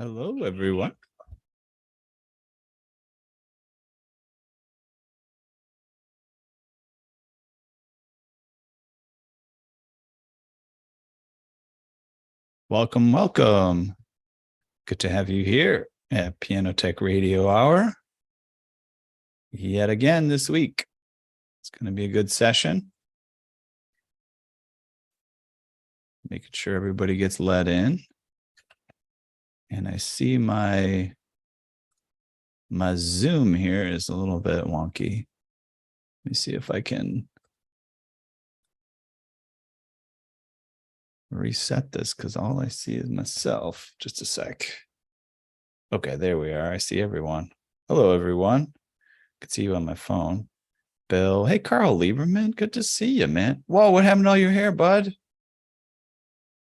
Hello, everyone. Welcome, welcome. Good to have you here at Piano Tech Radio Hour. Yet again this week. It's going to be a good session. Making sure everybody gets let in. And I see my Zoom here is a little bit wonky. Let me see if I can reset this because all I see is myself. Just a sec. Okay, there we are. I see everyone. Hello, everyone. I can see you on my phone. Bill. Hey, Carl Lieberman. Good to see you, man. Whoa, what happened to all your hair, bud?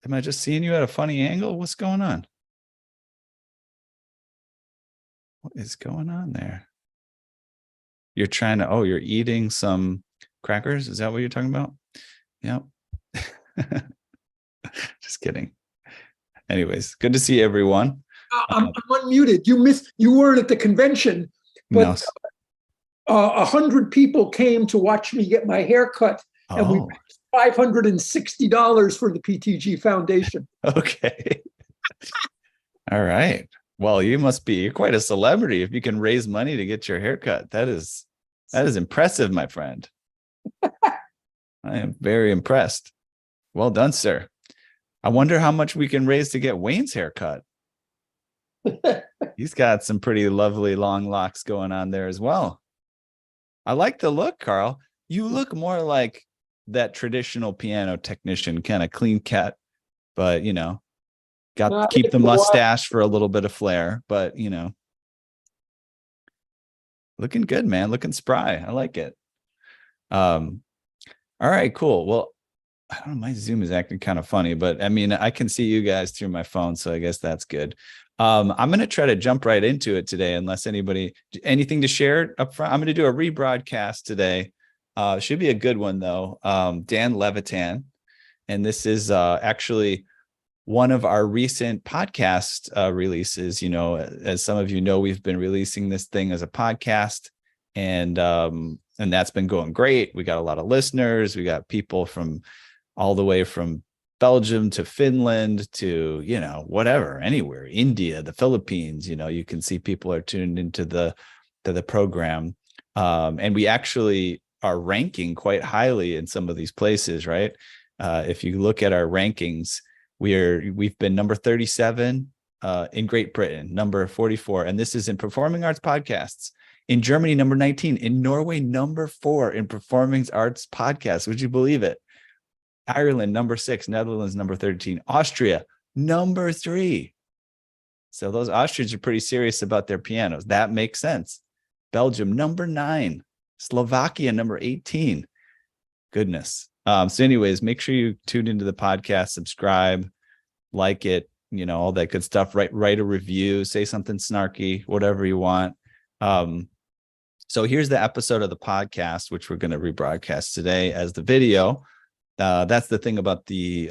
Am I just seeing you at a funny angle? What's going on? What is going on there? You're trying to, you're eating some crackers? Is that what you're talking about? Yep. Just kidding. Anyways, good to see everyone. I'm unmuted. You weren't at the convention, but No. 100 people came to watch me get my hair cut, and we raised $560 for the PTG Foundation. Okay. All right. Well, you're quite a celebrity if you can raise money to get your hair cut. That is impressive, my friend. I am very impressed. Well done, sir. I wonder how much we can raise to get Wayne's haircut. He's got some pretty lovely long locks going on there as well. I like the look, Carl. You look more like that traditional piano technician, kind of clean cut, but keep the mustache for a little bit of flair, but looking good, man. Looking spry. I like it. All right, cool. Well, I don't know, my Zoom is acting kind of funny, but I mean, I can see you guys through my phone, so I guess that's good. I'm going to try to jump right into it today, unless anything to share up front. I'm going to do a rebroadcast today. Should be a good one, though. Dan Levitan, and this is actually one of our recent podcast releases. As some of you know, we've been releasing this thing as a podcast, and that's been going great. We got a lot of listeners. We got people from all the way from Belgium to Finland to, whatever, anywhere, India, the Philippines. You can see people are tuned into the program. And we actually are ranking quite highly in some of these places, right? If you look at our rankings, we've been number 37 in Great Britain, number 44, and this is in performing arts podcasts. In Germany, number 19. In Norway, number 4 in performing arts podcasts. Would you believe it? Ireland, number 6. Netherlands, number 13. Austria, number 3. So those Austrians are pretty serious about their pianos. That makes sense. Belgium, number 9. Slovakia, number 18. Goodness. So anyways, make sure you tune into the podcast, subscribe, like it, all that good stuff. Write a review, say something snarky, whatever you want. So here's the episode of the podcast, which we're going to rebroadcast today as the video. That's the thing about the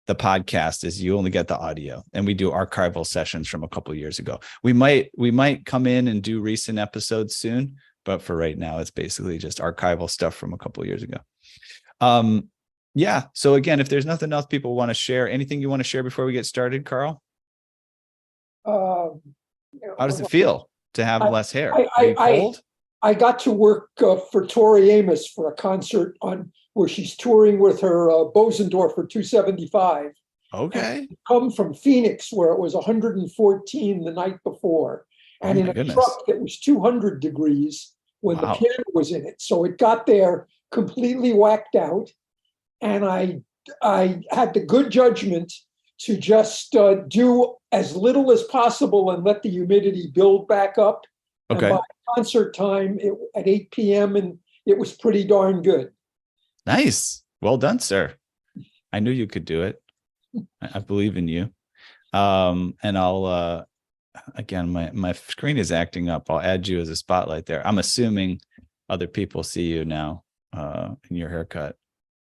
podcast is you only get the audio, and we do archival sessions from a couple of years ago. We might come in and do recent episodes soon, but for right now, it's basically just archival stuff from a couple of years ago. Yeah. So again, if there's nothing else people want to share, anything you want to share before we get started, Carl? How does it feel to have less hair? Are you cold? I got to work for Tori Amos for a concert where she's touring with her Bosendorfer 275. Okay. And come from Phoenix, where it was 114 the night before, and in a truck that was 200 degrees when the piano was in it. So it got there completely whacked out, and I had the good judgment to just do as little as possible and let the humidity build back up. Okay. And by concert time at 8 p.m. and it was pretty darn good. Nice. Well done, sir. I knew you could do it. I believe in you. And I'll again, my screen is acting up. I'll add you as a spotlight there. I'm assuming other people see you now in your haircut.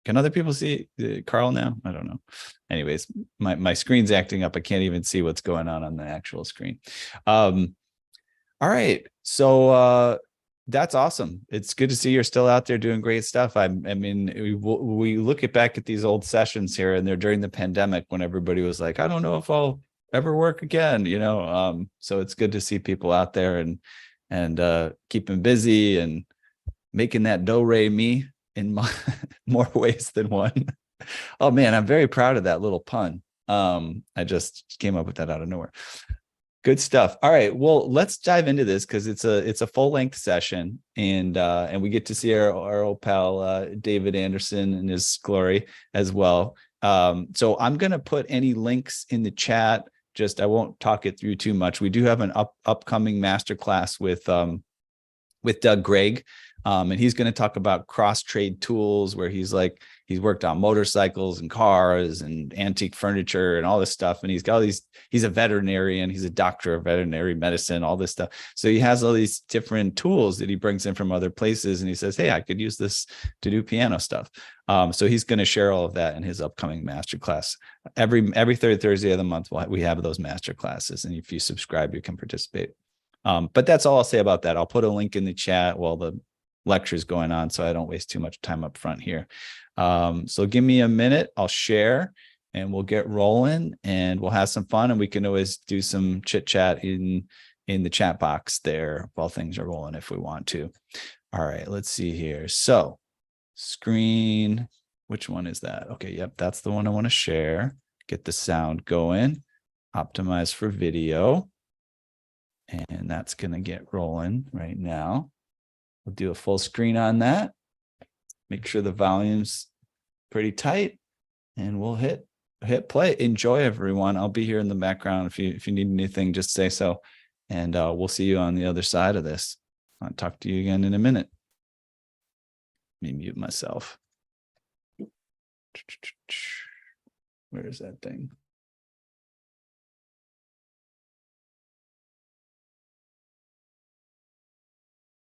Can other people see Carl now? I don't know. Anyways, my screen's acting up. I can't even see what's going on the actual screen. All right. So that's awesome. It's good to see you're still out there doing great stuff. I mean, we look back at these old sessions here, and they're during the pandemic when everybody was like, I don't know if I'll ever work again, you know. So it's good to see people out there and keeping busy and making that do-re-mi in more ways than one. Oh man, I'm very proud of that little pun. I just came up with that out of nowhere. Good stuff. All right, well, let's dive into this because it's a full-length session, and we get to see our old pal David Anderson in his glory as well. So I'm gonna put any links in the chat. Just I won't talk it through too much. We do have an upcoming masterclass with Doug Gregg. And he's going to talk about cross trade tools, where he's worked on motorcycles and cars and antique furniture and all this stuff. And he's a veterinarian, he's a doctor of veterinary medicine, all this stuff. So he has all these different tools that he brings in from other places. And he says, hey, I could use this to do piano stuff. So he's going to share all of that in his upcoming masterclass. Every third Thursday of the month, we have those masterclasses. And if you subscribe, you can participate. But that's all I'll say about that. I'll put a link in the chat while the lecture's going on, so I don't waste too much time up front here. So give me a minute, I'll share and we'll get rolling and we'll have some fun, and we can always do some chit chat in the chat box there while things are rolling if we want to. All right, let's see here. So screen, which one is that? Okay, yep, that's the one I want to share. Get the sound going, optimize for video. And that's going to get rolling right now. We'll do a full screen on that. Make sure the volume's pretty tight, and we'll hit play. Enjoy, everyone. I'll be here in the background. If you need anything, just say so. And we'll see you on the other side of this. I'll talk to you again in a minute. Let me mute myself. Where is that thing?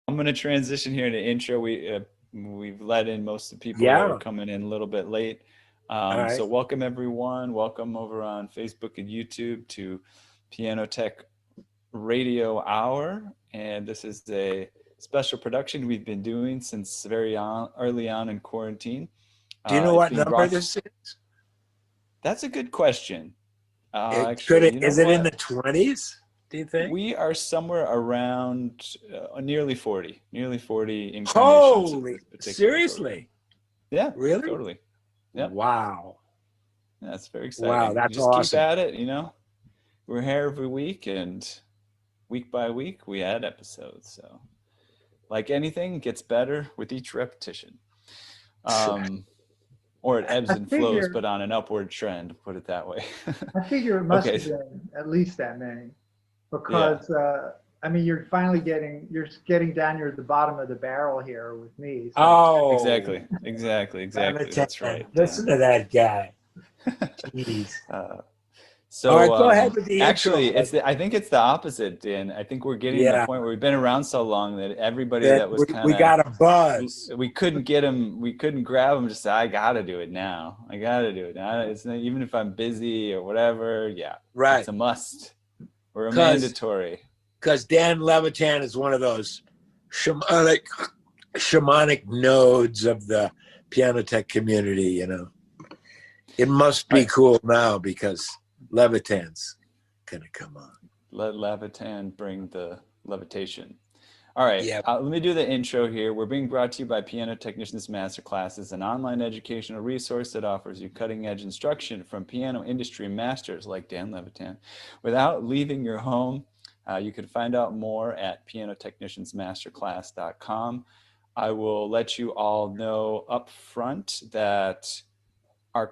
I'm going to transition here to intro. We've let in most of the people that are coming in a little bit late. Right. So welcome, everyone. Welcome over on Facebook and YouTube to Piano Tech Radio Hour. And this is a special production we've been doing since very early on in quarantine. Do you know what number this is? That's a good question. Is it in the 20s? Do you think? We are somewhere around nearly 40 incarnations. Holy, seriously? Yeah, really? Totally. Yeah. Wow. Yeah, that's very exciting. Wow, that's just awesome. Keep at it, you know. We're here every week, and week by week we add episodes. So, like anything, it gets better with each repetition. Or it ebbs and flows, but on an upward trend, put it that way. I figure it must have been at least that many. Because I mean, you're getting down near the bottom of the barrel here with me. So. Oh, exactly. That's right. Listen to that guy. Jeez. So all right, go ahead with the actually, I think it's the opposite, Dan. I think we're getting to the point where we've been around so long that everybody that was kind of we got a buzz. We couldn't get him. We couldn't grab him. Just say, I got to do it now. It's not, even if I'm busy or whatever. Yeah, right. It's a must. We're a mandatory. Because Dan Levitan is one of those shamanic nodes of the Piano Tech community, you know. It must be cool now because Levitan's going to come on. Let Levitan bring the levitation. All right, yep. Let me do the intro here. We're being brought to you by Piano Technicians Masterclasses, an online educational resource that offers you cutting-edge instruction from piano industry masters like Dan Levitan without leaving your home. You can find out more at pianotechniciansmasterclass.com. I will let you all know up front that our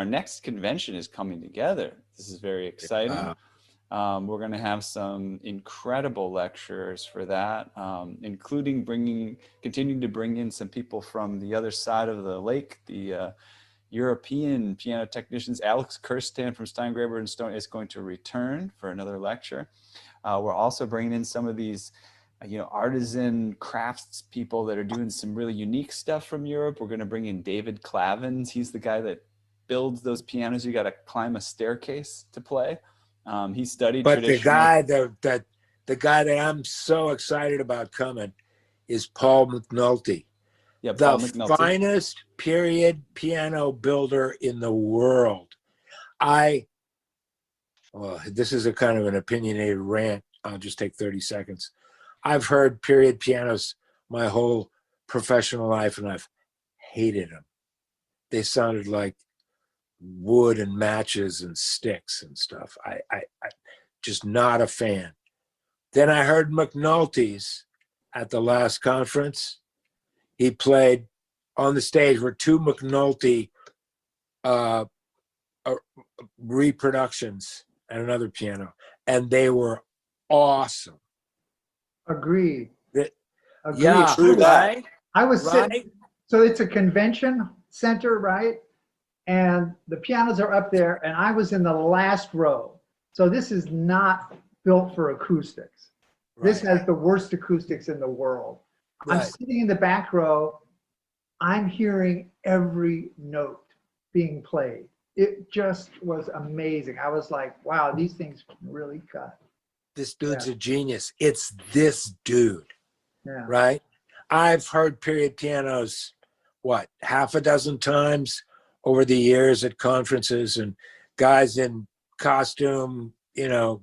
next convention is coming together. This is very exciting. We're going to have some incredible lecturers for that, including continuing to bring in some people from the other side of the lake, the European piano technicians. Alex Kirsten from Steingraber and Stone is going to return for another lecture. We're also bringing in some of these artisan crafts people that are doing some really unique stuff from Europe. We're going to bring in David Clavins. He's the guy that builds those pianos. You got to climb a staircase to play. He studied But traditional. the guy that I'm so excited about coming is Paul McNulty. Yeah, Paul the McNulty. finest period piano builder in the world. This is a kind of an opinionated rant. I'll just take 30 seconds. I've heard period pianos my whole professional life, and I've hated them. They sounded like wood and matches and sticks and stuff. I just not a fan. Then I heard McNulty's at the last conference. He played on the stage were two McNulty reproductions and another piano, and they were awesome. Agreed. Agreed. Yeah, True that. right. I was Right. sitting, so it's a convention center, right? And the pianos are up there, and I was in the last row. So this is not built for acoustics. This Right. has the worst acoustics in the world. I'm Right. sitting in the back row. I'm hearing every note being played. It just was amazing. I was like, wow, these things can really cut. This dude's a genius. It's this dude, Yeah. right? I've heard period pianos, half a dozen times over the years at conferences, and guys in costume,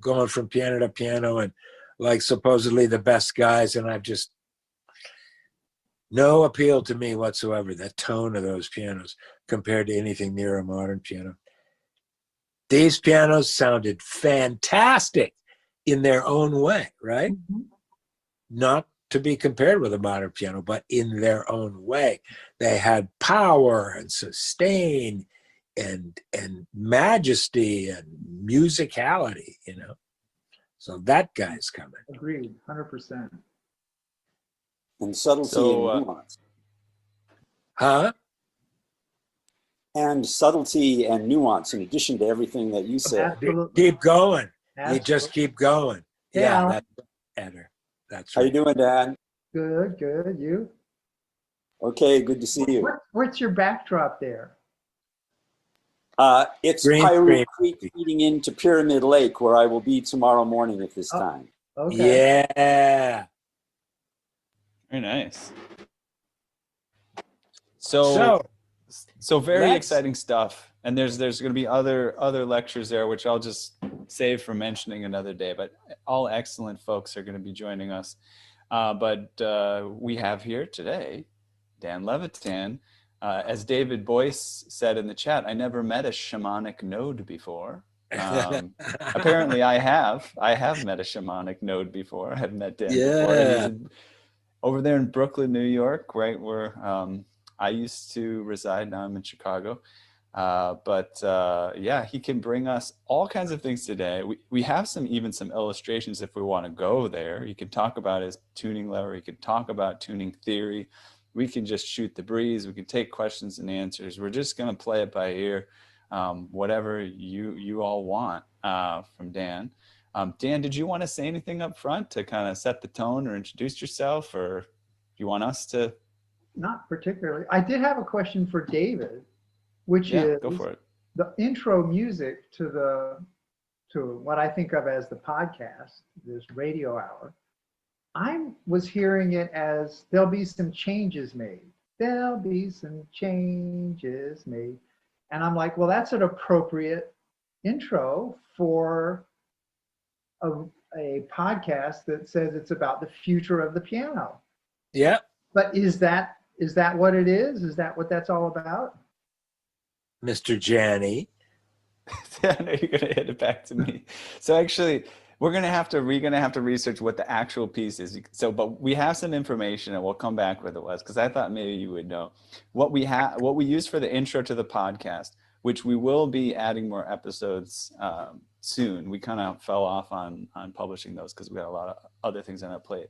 going from piano to piano, and like supposedly the best guys. And I've just no appeal to me whatsoever, the tone of those pianos compared to anything near a modern piano. These pianos sounded fantastic in their own way, right? Mm-hmm. Not to be compared with a modern piano, but in their own way. They had power and sustain and majesty and musicality, So that guy's coming. Agreed, 100%. And subtlety and nuance. Huh? And subtlety and nuance, in addition to everything that you said. Absolutely. Keep going. Absolutely. You just keep going. Yeah. That's better. That's How right. you doing, Dan? Good, good. You? Okay, good to see you. What's your backdrop there? It's Green Piru screen. Creek feeding into Pyramid Lake, where I will be tomorrow morning at this time. Okay. Yeah. Very nice. So very let's- exciting stuff. And there's going to be other lectures there, which I'll just save for mentioning another day. But all excellent folks are going to be joining us. But we have here today Dan Levitan. As David Boyce said in the chat, I never met a shamanic node before. Apparently I have met a shamanic node before. I have met Dan before. He's over there in Brooklyn, New York, right where I used to reside. Now I'm in Chicago. He can bring us all kinds of things today. We have some illustrations if we want to go there. He can talk about his tuning lever. He can talk about tuning theory. We can just shoot the breeze. We can take questions and answers. We're just going to play it by ear, whatever you all want from Dan. Dan, did you want to say anything up front to kind of set the tone or introduce yourself, or do you want us to? Not particularly. I did have a question for David, which is go for it. The intro music to what I think of as the podcast, this radio hour. I was hearing it as there'll be some changes made. There'll be some changes made. And I'm like, well, that's an appropriate intro for a podcast that says it's about the future of the piano. Yeah. But is that what it is? Is that what that's all about? Mr. Janney. I know you're gonna hit it back to me. So actually, we're gonna have to research what the actual piece is. So, but we have some information, and we'll come back with it was because I thought maybe you would know what we use for the intro to the podcast, which we will be adding more episodes soon. We kind of fell off on publishing those because we got a lot of other things on our plate,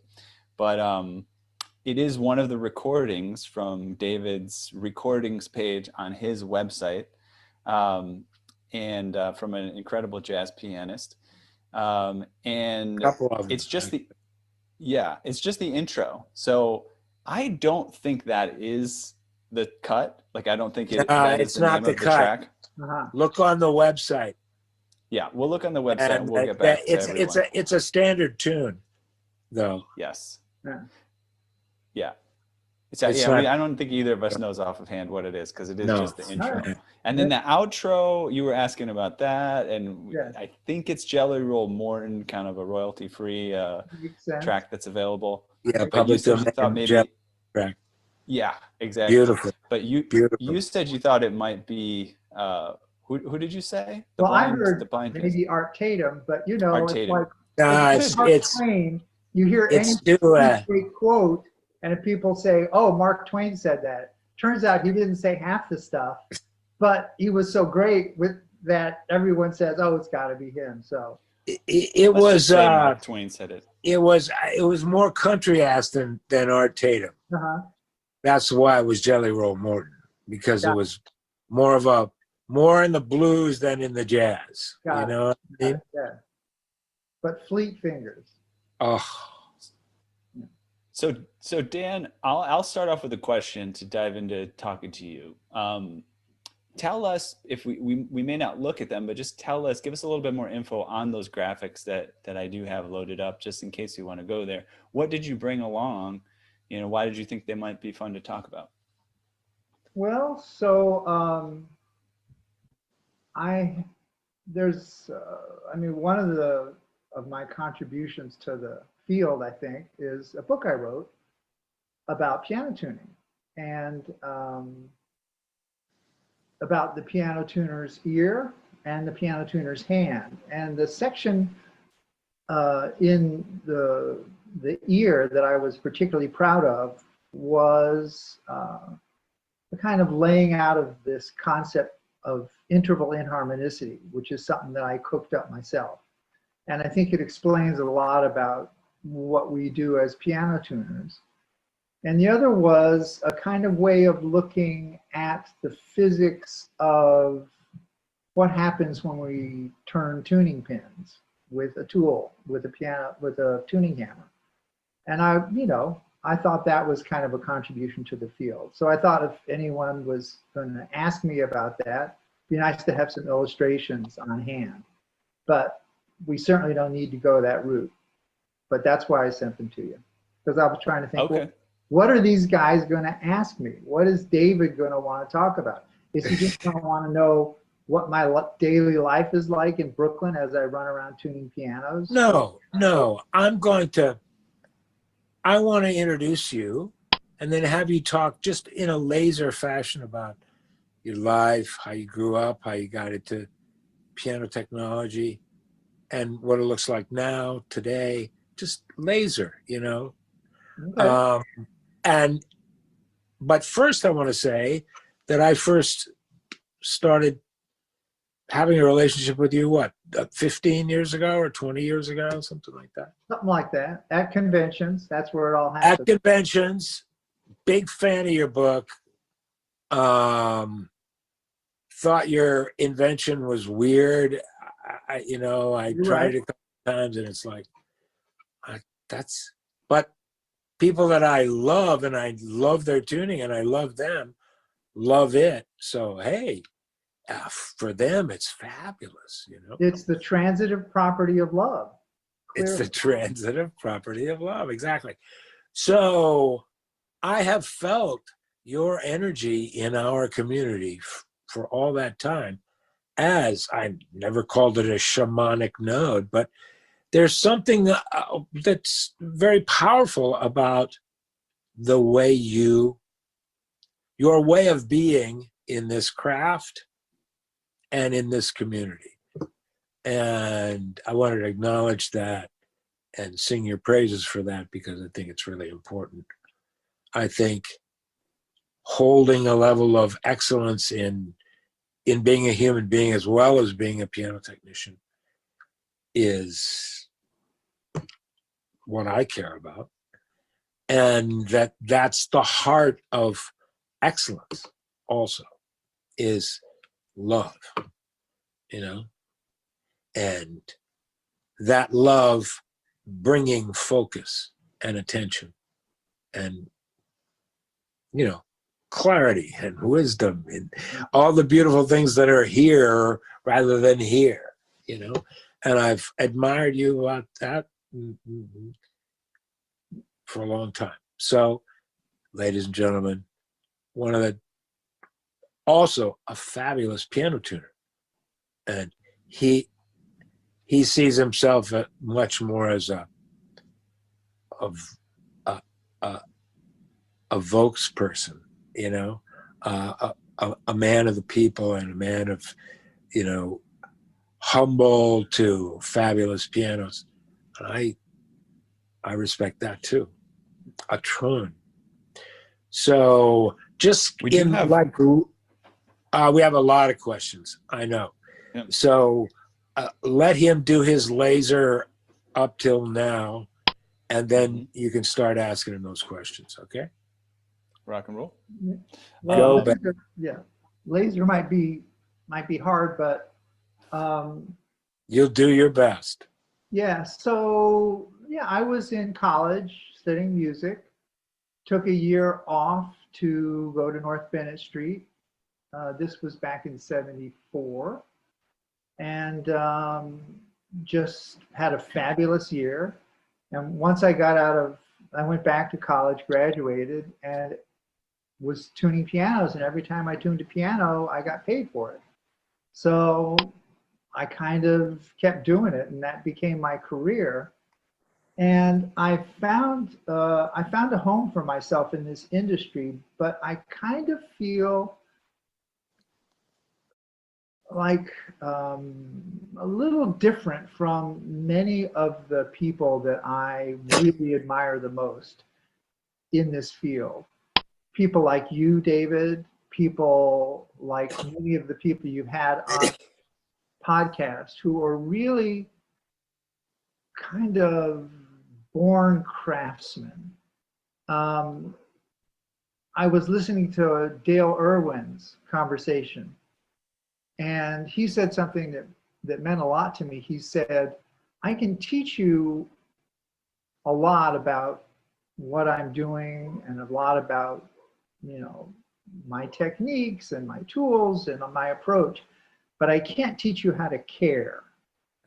but it is one of the recordings from David's recordings page on his website, and from an incredible jazz pianist. And Couple of them. it's just Yeah, it's just the intro. So I don't think that is the cut. Like, I don't think that is It's the not name the of the cut. track. Uh-huh. Look on the website. Yeah, we'll look on the website and And we'll get back to everyone. it's a standard tune, though. Yes. Yeah. Yeah. It's, It's yeah, not- I don't think either of us knows off of hand what it is, because it is No. just the intro. Alright. And then the outro, you were asking about that, and Yeah. I think it's Jelly Roll Morton, kind of a royalty-free Makes sense. track that's available. Yeah, But you public said you domain. thought maybe, Jelly track. yeah, exactly. Beautiful. But Beautiful. you said you thought it might be who did you say? Well, I the heard blind maybe Art Tatum, but you know, Art it's Tatum. like Nah, Mark it's Twain. You hear any it's due. great quote, and if people say, "Oh, Mark Twain said that," turns out he didn't say half the stuff, but he was so great with that. Everyone says, "Oh, it's got to be him." So It Let's just was say Mark Twain said it. it was more country ass than Art Tatum. uh-huh. That's why it was Jelly Roll Morton, because Got it was more in the blues than in the jazz. Got You it. know what I mean? Yeah. But Fleet Fingers. Oh, So Dan, I'll start off with a question to dive into talking to you. Tell us, if we may not look at them, but just tell us, give us a little bit more info on those graphics that I do have loaded up, just in case we want to go there. What did you bring along? You know, why did you think they might be fun to talk about? Well, so one of my contributions to the field, I think, is a book I wrote about piano tuning and about the piano tuner's ear and the piano tuner's hand. And the section in the ear that I was particularly proud of was the kind of laying out of this concept of interval inharmonicity, which is something that I cooked up myself. And I think it explains a lot about what we do as piano tuners. And the other was a kind of way of looking at the physics of what happens when we turn tuning pins with a tool, with a tuning hammer. And I thought that was kind of a contribution to the field. So I thought if anyone was going to ask me about that, it'd be nice to have some illustrations on hand. But we certainly don't need to go that route. But that's why I sent them to you. Because I was trying to think, Okay. well, what are these guys going to ask me? What is David going to want to talk about? Is he just going to want to know what my daily life is like in Brooklyn as I run around tuning pianos? no. I want to introduce you and then have you talk just in a laser fashion about your life, how you grew up, how you got into piano technology, and what it looks like now, today. Just laser, you know. Okay. But first I want to say that I first started having a relationship with you, 15 years ago or 20 years ago, something like that. Something like that. At conventions, that's where it all At happens. conventions, big fan of your book. Thought your invention was weird. I You're tried right. it a couple times and it's like, but people that I love and I love their tuning and I love them, love it. So, hey, for them, it's fabulous, you know? It's the transitive property of love. It's Clearly. the transitive property of love, exactly. So I have felt your energy in our community for all that time, as I never called it a shamanic node, but there's something that's very powerful about the way your way of being in this craft and in this community. And I wanted to acknowledge that and sing your praises for that, because I think it's really important. I think holding a level of excellence in being a human being as well as being a piano technician is what I care about. And that's the heart of excellence also, is love, you know? And that love bringing focus and attention and, clarity and wisdom and all the beautiful things that are here rather than here, and I've admired you about that for a long time. So, ladies and gentlemen, also a fabulous piano tuner, and he sees himself much more as a Vokes person, a man of the people and a man of, humble to fabulous pianos. And I respect that too, a ton. So just we have a lot of questions. I know. Yep. So let him do his laser up till now, and then you can start asking him those questions. Okay. Rock and roll. Well, laser might be hard, but you'll do your best. Yeah. So I was in college studying music. Took a year off to go to North Bennett Street. This was back in '74, and just had a fabulous year. And once I went back to college, graduated, and was tuning pianos, and every time I tuned a piano, I got paid for it. So I kind of kept doing it, and that became my career. And I found a home for myself in this industry, but I kind of feel like a little different from many of the people that I really admire the most in this field. People like you, David, people like many of the people you've had on podcast who are really kind of born craftsmen. I was listening to Dale Irwin's conversation, and he said something that meant a lot to me. He said, I can teach you a lot about what I'm doing and a lot about, my techniques and my tools and my approach, but I can't teach you how to care.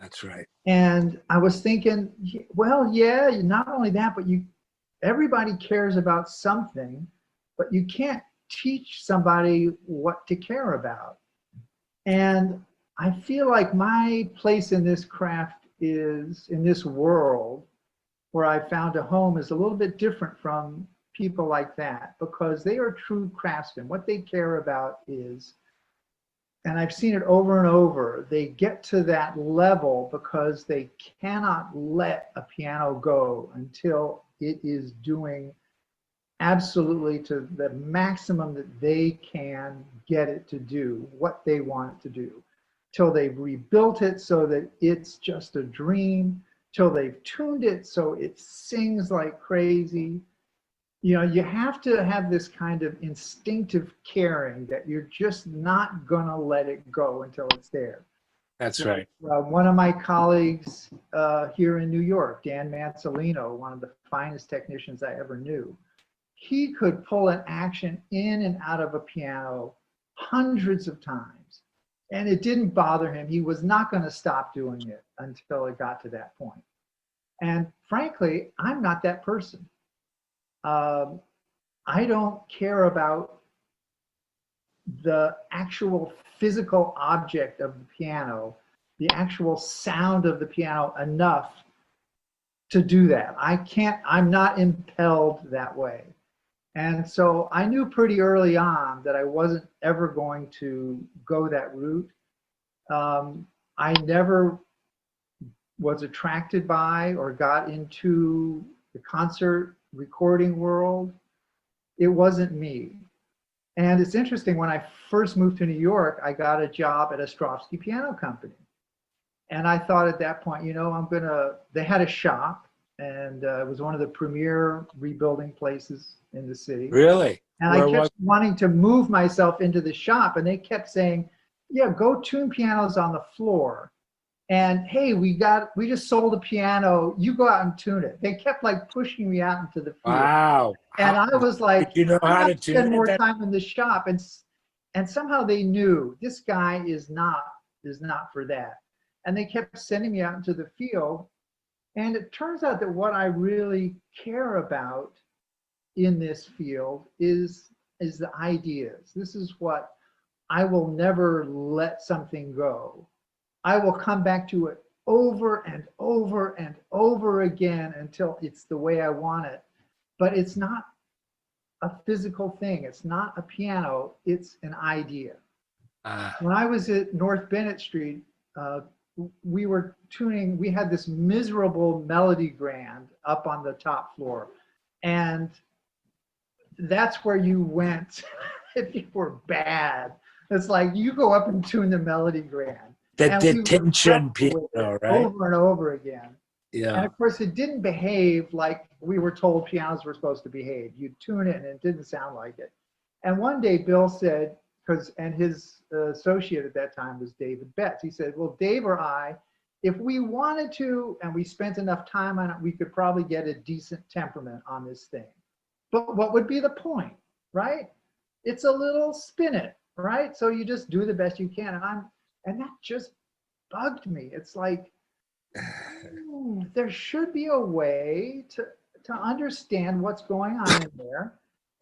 That's right. And I was thinking, well, yeah, not only that, but everybody cares about something, but you can't teach somebody what to care about. And I feel like my place in this craft is, in this world where I found a home, is a little bit different from people like that, because they are true craftsmen. What they care about is, and I've seen it over and over, they get to that level because they cannot let a piano go until it is doing absolutely to the maximum that they can get it to do what they want it to do, till they've rebuilt it so that it's just a dream, till they've tuned it so it sings like crazy. You have to have this kind of instinctive caring that you're just not gonna let it go until it's there. That's right. One of my colleagues here in New York, Dan Mansolino, one of the finest technicians I ever knew, he could pull an action in and out of a piano hundreds of times, and it didn't bother him. He was not going to stop doing it until it got to that point. And frankly, I'm not that person. I don't care about the actual physical object of the piano, the actual sound of the piano enough to do that. I'm not impelled that way. And so I knew pretty early on that I wasn't ever going to go that route. I never was attracted by or got into the concert recording world. It wasn't me. And it's interesting, when I first moved to New York, I got a job at a Ostrovsky Piano Company. And I thought at that point, they had a shop, and it was one of the premier rebuilding places in the city. Really? And I kept wanting to move myself into the shop, and they kept saying, yeah, go tune pianos on the floor. And hey, we just sold a piano. You go out and tune it. They kept like pushing me out into the field. Wow. And I was like, Did you know how to spend tune more it? time in the shop. And somehow they knew this guy is not for that. And they kept sending me out into the field. And it turns out that what I really care about in this field is the ideas. This is what I will never let something go. I will come back to it over and over and over again until it's the way I want it. But it's not a physical thing. It's not a piano. It's an idea. When I was at North Bennett Street, we were tuning, we had this miserable Melody Grand up on the top floor. And that's where you went if you were bad. It's like you go up and tune the Melody Grand. The tension piano, right? Over and over again. Yeah. And of course, it didn't behave like we were told pianos were supposed to behave. You'd tune it and it didn't sound like it. And one day Bill said, and his associate at that time was David Betts. He said, well, Dave or I, if we wanted to and we spent enough time on it, we could probably get a decent temperament on this thing. But what would be the point, right? It's a little spin it, right? So you just do the best you can. And that just bugged me. It's like, there should be a way to understand what's going on in there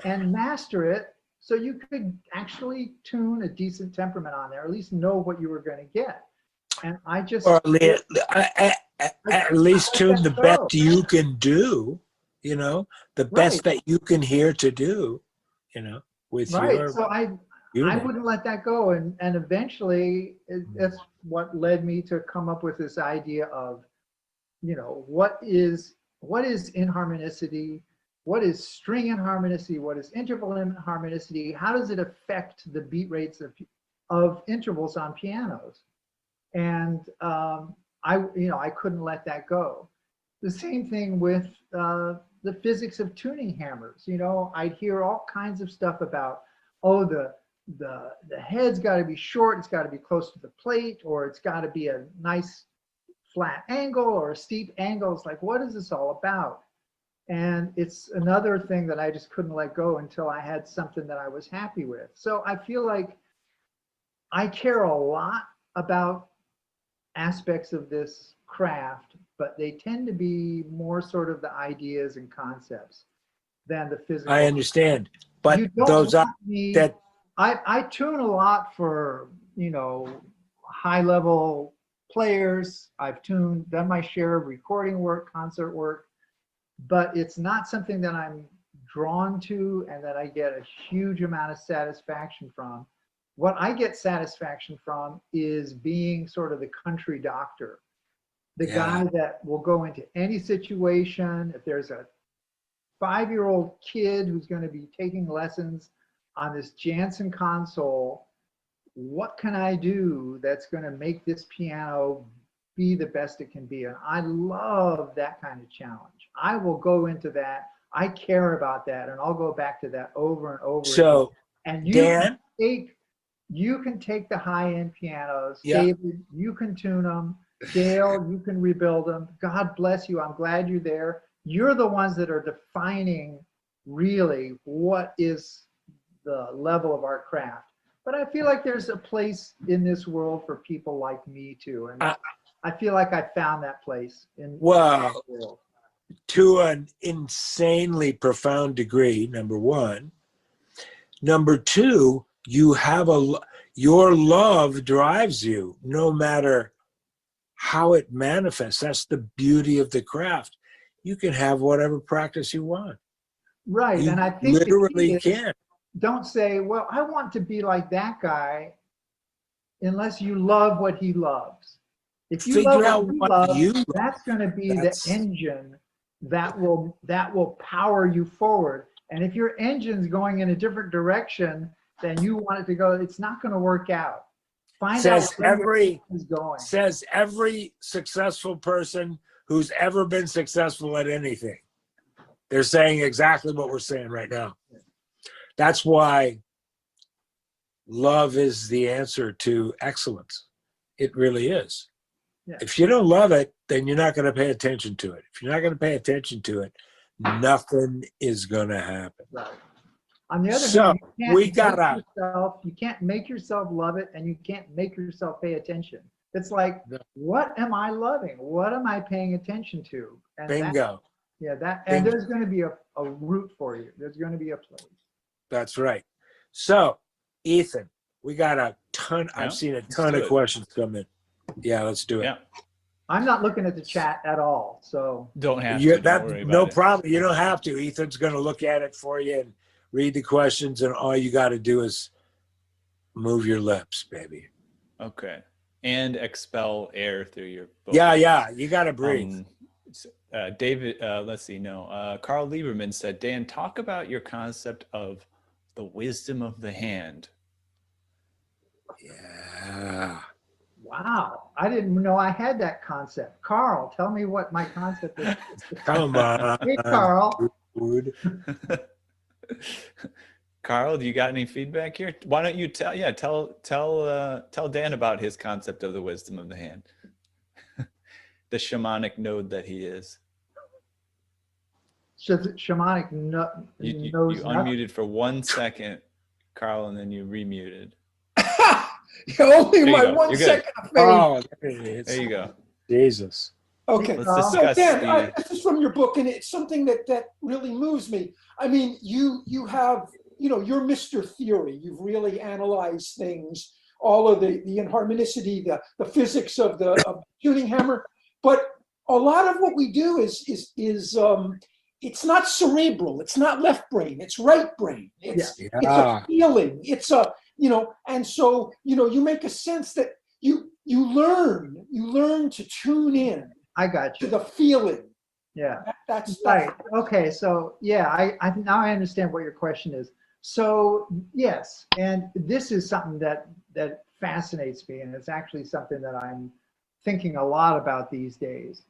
and master it so you could actually tune a decent temperament on there, at least know what you were going to get. And I just... Or at least tune the best you can do, you know, the best that you can hear to do, you know, with your... So I wouldn't let that go. And eventually, that's what led me to come up with this idea of, you know, what is inharmonicity? What is string inharmonicity? What is interval inharmonicity? How does it affect the beat rates of intervals on pianos? And I couldn't let that go. The same thing with the physics of tuning hammers. You know, I'd hear all kinds of stuff about, oh, the head's got to be short, it's got to be close to the plate, or it's got to be a nice flat angle or a steep angle. It's like, what is this all about? And it's another thing that I just couldn't let go until I had something that I was happy with. So I feel like I care a lot about aspects of this craft, but they tend to be more sort of the ideas and concepts than the physical. I understand, but those are that I tune a lot for, you know, high level players. I've done my share of recording work, concert work, but it's not something that I'm drawn to and that I get a huge amount of satisfaction from. What I get satisfaction from is being sort of the country doctor, the guy that will go into any situation. If there's a 5-year-old kid who's going to be taking lessons on this Jansen console, what can I do that's going to make this piano be the best it can be? And I love that kind of challenge. I will go into that. I care about that, and I'll go back to that over and over. So, again. And Dan, you can take the high-end pianos. David, you can tune them. Gail, you can rebuild them. God bless you. I'm glad you're there. You're the ones that are defining really what is the level of our craft. But I feel like there's a place in this world for people like me too. And I feel like I found that place in the world. To an insanely profound degree, number one. Number two, you have your love drives you no matter how it manifests. That's the beauty of the craft. You can have whatever practice you want. Right. You and I think literally can. Don't say, well, I want to be like that guy unless you love what he loves. If you Figure love out what you love, that's going to be the engine that will power you forward. And if your engine's going in a different direction than you want it to go, it's not going to work out. Find out where it's going. Says every successful person who's ever been successful at anything. They're saying exactly what we're saying right now. That's why love is the answer to excellence. It really is. Yeah. If you don't love it, then you're not going to pay attention to it. If you're not going to pay attention to it, nothing is going to happen. Right. On the other So, hand, you we got you can't make yourself love it, and you can't make yourself pay attention. It's like, No. what am I loving? What am I paying attention to? And Bingo. and there's going to be a route for you. There's going to be a place. That's right. So, Ethan, we got a ton. Yeah, I've seen a let's ton do of it. questions come in. Yeah, let's do it. Yeah. I'm not looking at the chat at all. So Don't have You, to. Don't worry that, about no it. problem. You don't have to. Ethan's going to look at it for you and read the questions, and all you got to do is move your lips, baby. Okay. And expel air through your vocals. Yeah. You got to breathe. David, let's see. No, Carl Lieberman said, Dan, talk about your concept of the wisdom of the hand. Yeah. wow, I didn't know I had that concept. Carl, tell me what my concept is. Come on. Hey, Carl. Dude. Carl, do you got any feedback here? Why don't you tell Dan about his concept of the wisdom of the hand, the shamanic node that he is. Shamanic You knows nothing. unmuted for 1 second, Carl, and then you remuted. Only you my go. 1 You're good. second of fame. Oh, there it is. There you go. Jesus. Okay. Let's So discuss Dan, the. this is from your book, and it's something that really moves me. I mean, you have, you're Mr. Theory. You've really analyzed things, all of the inharmonicity, the physics of the tuning hammer. But a lot of what we do is it's not cerebral. It's not left brain. It's right brain. It's a feeling. It's a and so you make a sense that you learn to tune in. I got To you. the feeling. Yeah. That's Right. Okay. So yeah, I now I understand what your question is. So yes, and this is something that fascinates me, and it's actually something that I'm thinking a lot about these days,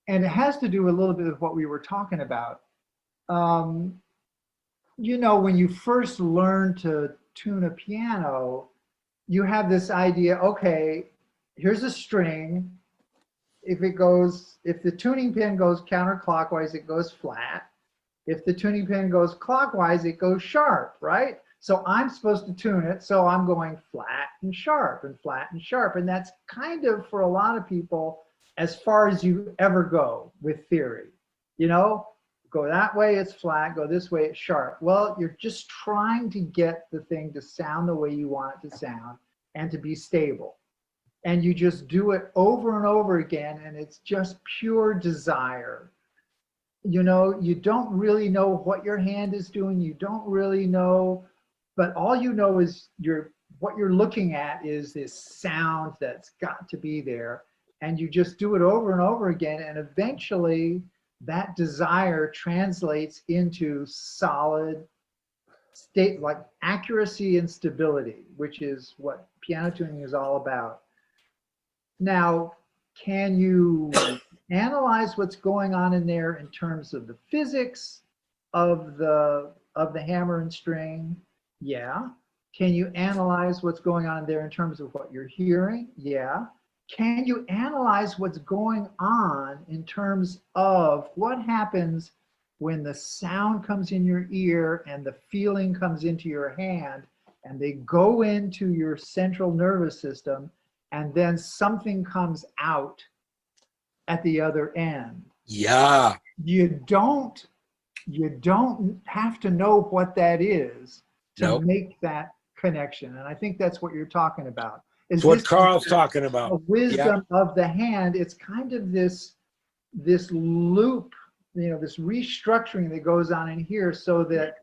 and it has to do a little bit with what we were talking about. When you first learn to tune a piano, you have this idea. Okay, here's a string. If the tuning pin goes counterclockwise, it goes flat. If the tuning pin goes clockwise, it goes sharp, right? So I'm supposed to tune it, so I'm going flat and sharp and flat and sharp. And that's kind of, for a lot of people, as far as you ever go with theory. Go that way, it's flat, go this way, it's sharp. Well, you're just trying to get the thing to sound the way you want it to sound and to be stable. And you just do it over and over again, and it's just pure desire. You don't really know what your hand is doing. You don't really know, but all you know is what you're looking at is this sound that's got to be there. And you just do it over and over again. And eventually that desire translates into solid state, like accuracy and stability, which is what piano tuning is all about. Now, can you analyze what's going on in there in terms of the physics of the hammer and string? Yeah. Can you analyze what's going on there in terms of what you're hearing? Yeah. Can you analyze what's going on in terms of what happens when the sound comes in your ear and the feeling comes into your hand, and they go into your central nervous system, and then something comes out at the other end? Yeah. You don't have to know what that is to make that connection. And I think that's what you're talking about. It's what Carl's talking about. The wisdom of the hand. It's kind of this loop, this restructuring that goes on in here, so that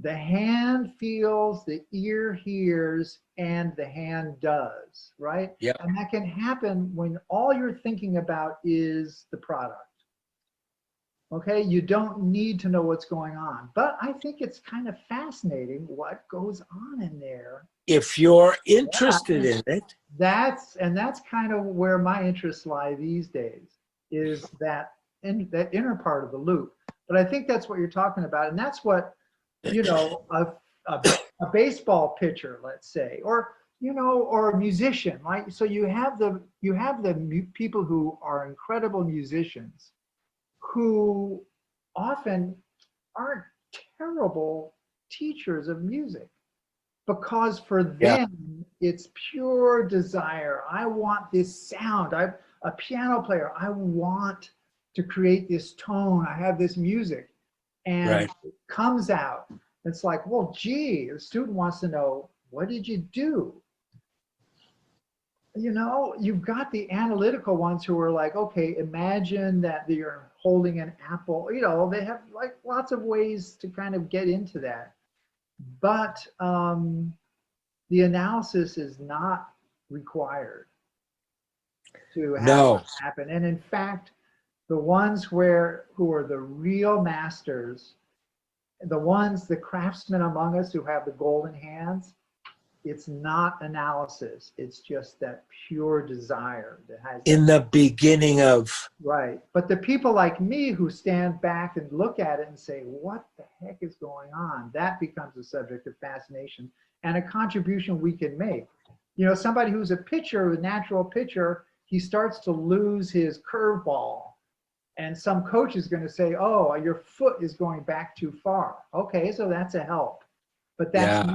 the hand feels, the ear hears, and the hand does, right? Yeah. And that can happen when all you're thinking about is the product. Okay, you don't need to know what's going on, but I think it's kind of fascinating what goes on in there. If you're interested in it. That's kind of where my interests lie these days, is that inner part of the loop. But I think that's what you're talking about, and that's what a baseball pitcher, let's say, or you know, or a musician, right? So you have the people who are incredible musicians who often aren't terrible teachers of music, because for Yeah. them it's pure desire. I want this sound. I'm a piano player. I want to create this tone. I have this music, and Right. it comes out. It's like, well, gee, the student wants to know, what did you do? You know, you've got the analytical ones who are like, okay, imagine that you're holding an apple. You know, they have like lots of ways to kind of get into that. But the analysis is not required to have No. that happen. And in fact, the ones who are the real masters, the craftsmen among us who have the golden hands, it's not analysis. It's just that pure desire that has In the beginning of, right. But the people like me who stand back and look at it and say, what the heck is going on? That becomes a subject of fascination and a contribution we can make. You know, somebody who's a pitcher, a natural pitcher, he starts to lose his curveball. And some coach is going to say, oh, your foot is going back too far. Okay, so that's a help. But that's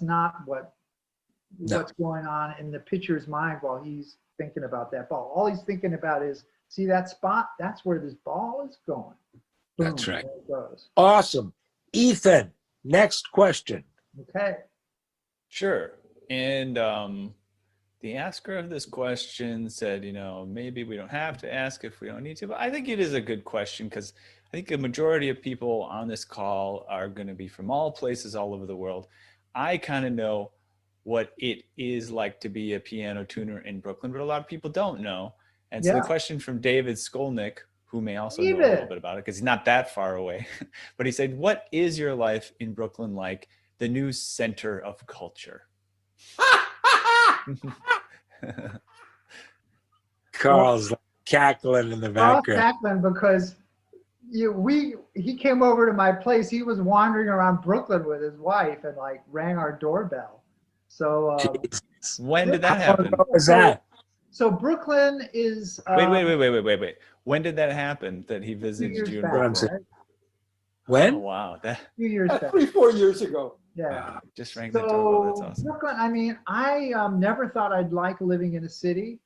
not what's going on in the pitcher's mind while he's thinking about that ball. All he's thinking about is, see that spot? That's where this ball is going. Boom, That's right. there it goes. Awesome. Ethan, next question. Okay. Sure. And the asker of this question said, you know, maybe we don't have to ask if we don't need to, but I think it is a good question because I think a majority of people on this call are going to be from all places all over the world. I kind of know what it is like to be a piano tuner in Brooklyn, but a lot of people don't know. And so the question from David Skolnick, who may also know a little bit about it because he's not that far away, but he said, what is your life in Brooklyn like, the new center of culture? Carl's cackling in the background. Cackling because he came over to my place. He was wandering around Brooklyn with his wife and like rang our doorbell. So when did that happen? What was that? So Brooklyn is wait. When did that happen that he visited you in Brooklyn? Right? When? Oh, wow. That 2 years back. 3-4 years ago. Yeah. Just rang the doorbell. That's awesome. Brooklyn, I mean, I never thought I'd like living in a city.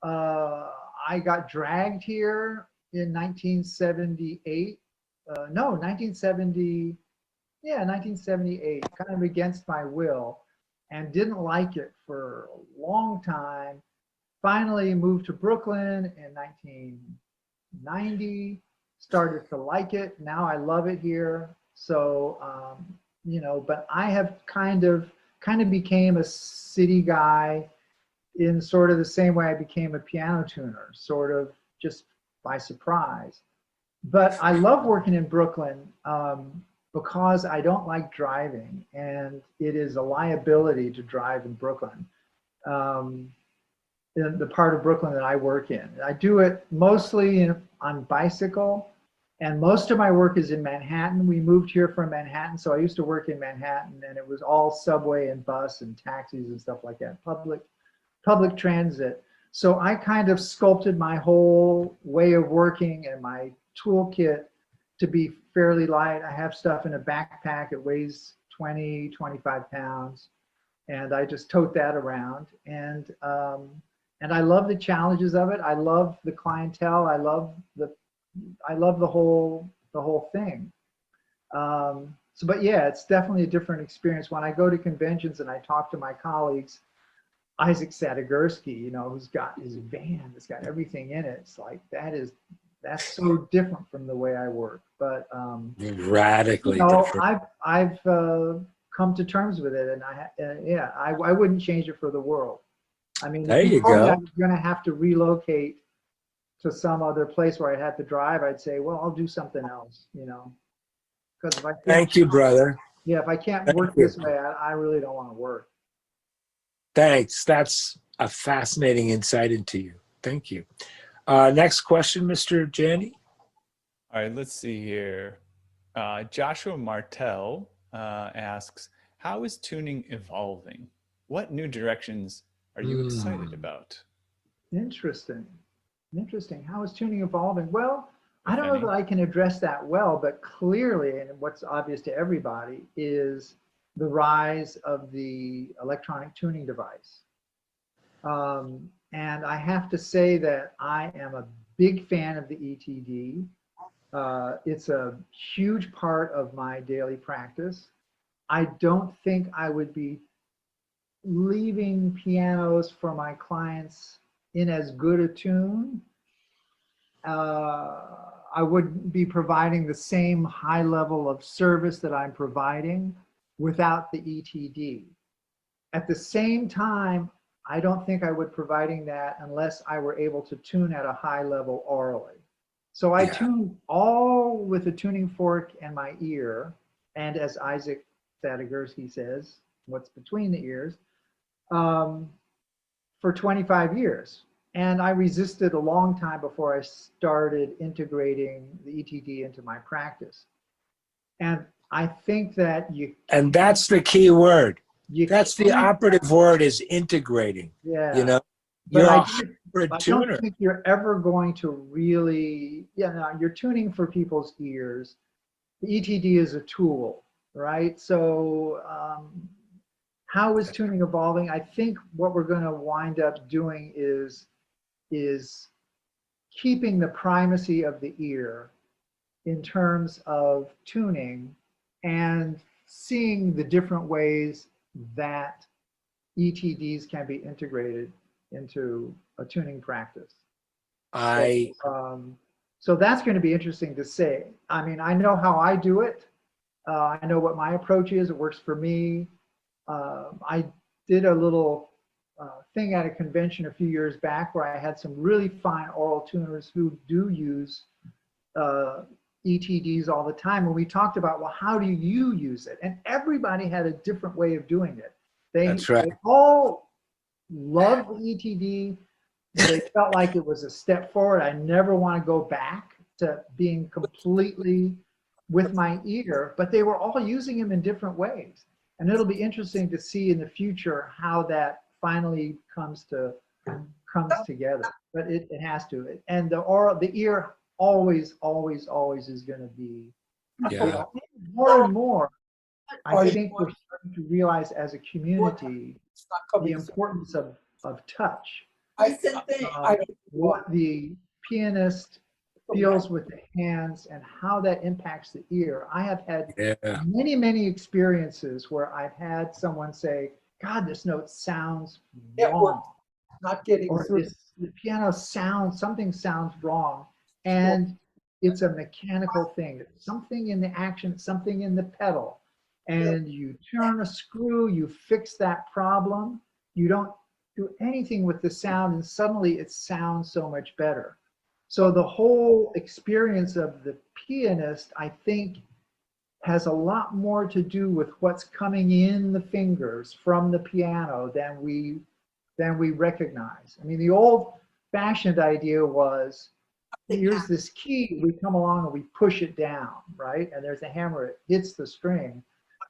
I got dragged here in 1978. 1978, kind of against my will, and didn't like it for a long time. Finally moved to Brooklyn in 1990, started to like it. Now I love it here. So, you know, but I have kind of became a city guy in sort of the same way I became a piano tuner, sort of just by surprise. But I love working in Brooklyn because I don't like driving, and it is a liability to drive in Brooklyn. In the part of Brooklyn that I work in, I do it mostly on bicycle, and most of my work is in Manhattan. We moved here from Manhattan, so I used to work in Manhattan, and it was all subway and bus and taxis and stuff like that, public transit. So I kind of sculpted my whole way of working and my toolkit to be fairly light. I have stuff in a backpack. It weighs 20, 25 pounds. And I just tote that around. And I love the challenges of it. I love the clientele. I love the whole thing. But yeah, it's definitely a different experience. When I go to conventions and I talk to my colleagues, Isaac Sadegurski, you know, who's got his van, it's got everything in it. It's like, that's so different from the way I work. But radically different. I've come to terms with it, and I wouldn't change it for the world. I mean, there if you go. I'm going to have to relocate to some other place where I'd have to drive, I'd say, well, I'll do something else, you know. Because if I thank you, brother. Yeah, if I can't work this way, I really don't want to work. Thanks. That's a fascinating insight into you. Thank you. Next question, Mr. Janney. All right, let's see here. Joshua Martell asks, how is tuning evolving? what new directions are you excited Mm. about? Interesting. Interesting. How is tuning evolving? Well, I If don't know any? that I can address that well, but clearly, and what's obvious to everybody, is the rise of the electronic tuning device. And I have to say that I am a big fan of the ETD. It's a huge part of my daily practice. I don't think I would be leaving pianos for my clients in as good a tune. I wouldn't be providing the same high level of service that I'm providing without the ETD. At the same time, I don't think I would providing that unless I were able to tune at a high level orally. So I Yeah. tune all with a tuning fork and my ear, and as Isaac Satigersky says, what's between the ears, for 25 years. And I resisted a long time before I started integrating the ETD into my practice. And I think that And that's the key word. That's the can't- operative word, is integrating. Yeah. You know, But you're I a hybrid tuner. don't think you're ever going to really, no, you're tuning for people's ears. The ETD is a tool, right? So how is tuning evolving? I think what we're going to wind up doing is keeping the primacy of the ear in terms of tuning and seeing the different ways that ETDs can be integrated into a tuning practice. So that's going to be interesting to say. I mean, I know how I do it. I know what my approach is. It works for me. I did a little thing at a convention a few years back where I had some really fine oral tuners who do use ETDs all the time. And we talked about, well, how do you use it? And everybody had a different way of doing it. That's right. They all loved the ETD. They felt like it was a step forward. I never want to go back to being completely with my ear, but they were all using them in different ways. And it'll be interesting to see in the future how that finally comes together. But it has to. And the ear always is going to be, Yeah. more and more. I think we're starting to realize as a community the importance of touch. What the pianist feels with the hands and how that impacts the ear. I have had many experiences where I've had someone say, God, this note sounds wrong. Not getting or through. the piano sounds, something sounds wrong. And it's a mechanical thing. It's something in the action, something in the pedal. And you turn a screw, you fix that problem. You don't do anything with the sound, and suddenly it sounds so much better. So the whole experience of the pianist, I think, has a lot more to do with what's coming in the fingers from the piano than we recognize. I mean, the old-fashioned idea was, here's this key, we come along and we push it down, right? And there's a hammer, it hits the string.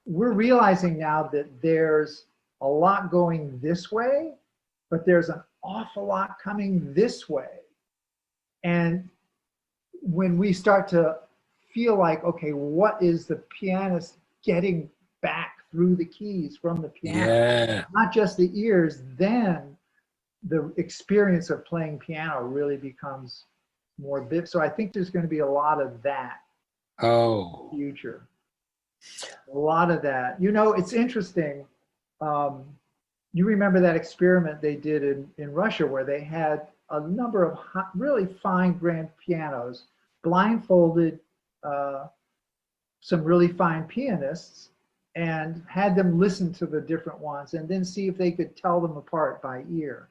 We're realizing now that there's a lot going this way, but there's an awful lot coming this way. And when we start to feel like, okay, what is the pianist getting back through the keys from the piano? Not just the ears, then the experience of playing piano really becomes more big. So I think there's going to be a lot of that in the future. A lot of that. You know, it's interesting. You remember that experiment they did in Russia where they had a number of really fine grand pianos, blindfolded some really fine pianists, and had them listen to the different ones and then see if they could tell them apart by ear.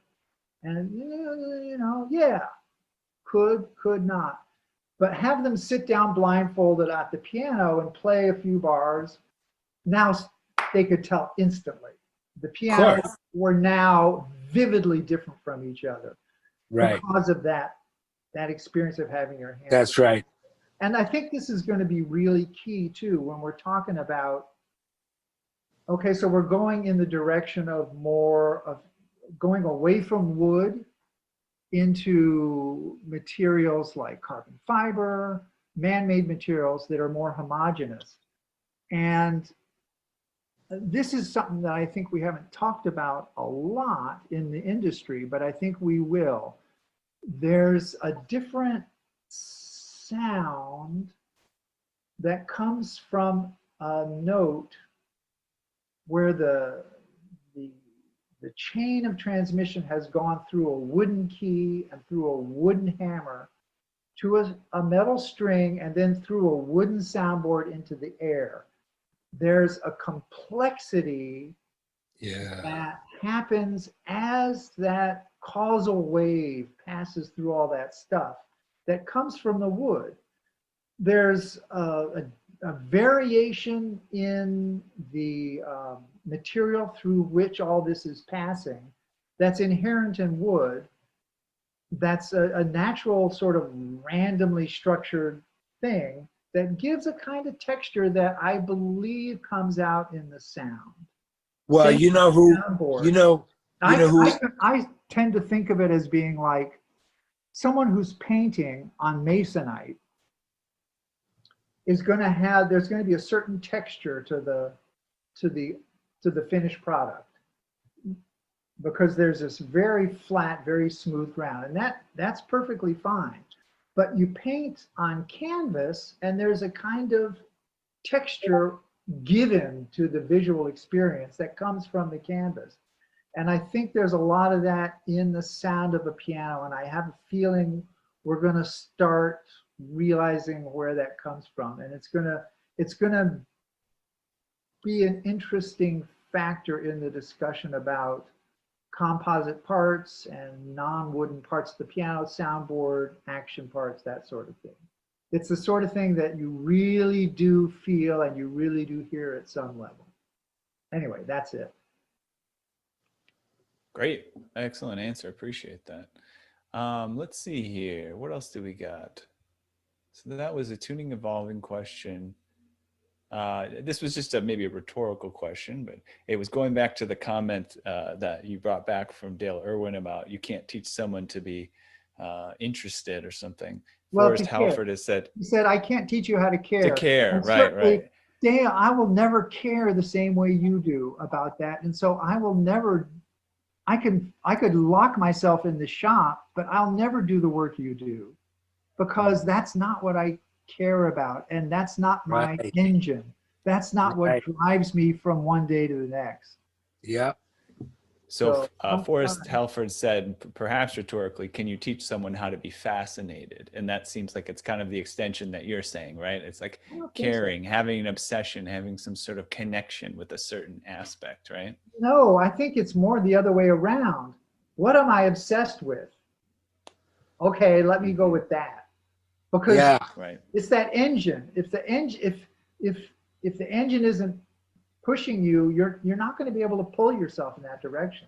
And, you know, yeah, could not. But have them sit down blindfolded at the piano and play a few bars. Now they could tell instantly. The pianos were now vividly different from each other. Right. Because of that experience of having your hands. That's right. And I think this is going to be really key too when we're talking about Okay, so we're going in the direction of more of going away from wood into materials like carbon fiber, man-made materials that are more homogeneous. And this is something that I think we haven't talked about a lot in the industry, but I think we will. There's a different sound that comes from a note where the chain of transmission has gone through a wooden key and through a wooden hammer to a metal string and then through a wooden soundboard into the air. There's a complexity that happens as that causal wave passes through all that stuff that comes from the wood. There's a variation in the material through which all this is passing that's inherent in wood. That's a natural sort of randomly structured thing that gives a kind of texture that I believe comes out in the sound. Well, Same you know who, soundboard. you know who, I tend to think of it as being like someone who's painting on masonite is going to have, there's going to be a certain texture to the finished product because there's this very flat, very smooth ground, and that's perfectly fine. But you paint on canvas and there's a kind of texture given to the visual experience that comes from the canvas. And I think there's a lot of that in the sound of a piano, and I have a feeling we're going to start realizing where that comes from, and it's going to be an interesting factor in the discussion about composite parts and non-wooden parts of the piano, soundboard, action parts, that sort of thing. It's the sort of thing that you really do feel and you really do hear at some level. Anyway, that's it. Great. Excellent answer. Appreciate that. Let's see here. What else do we got? So that was a tuning evolving question. This was just maybe a rhetorical question, but it was going back to the comment that you brought back from Dale Irwin about you can't teach someone to be interested or something. Well, Forrest Halford has said, he said, I can't teach you how to care. To care, and right. Dale, I will never care the same way you do about that. And so I will never, I could lock myself in the shop, but I'll never do the work you do because that's not what I care about. And that's not my engine. That's not what drives me from one day to the next. Yeah. So Forrest Halford said, perhaps rhetorically, can you teach someone how to be fascinated? And that seems like it's kind of the extension that you're saying, right? It's like caring, having an obsession, having some sort of connection with a certain aspect, right? No, I think it's more the other way around. What am I obsessed with? Okay, let me go with that. Because it's that engine. If the engine, if the engine isn't pushing you, you're not going to be able to pull yourself in that direction.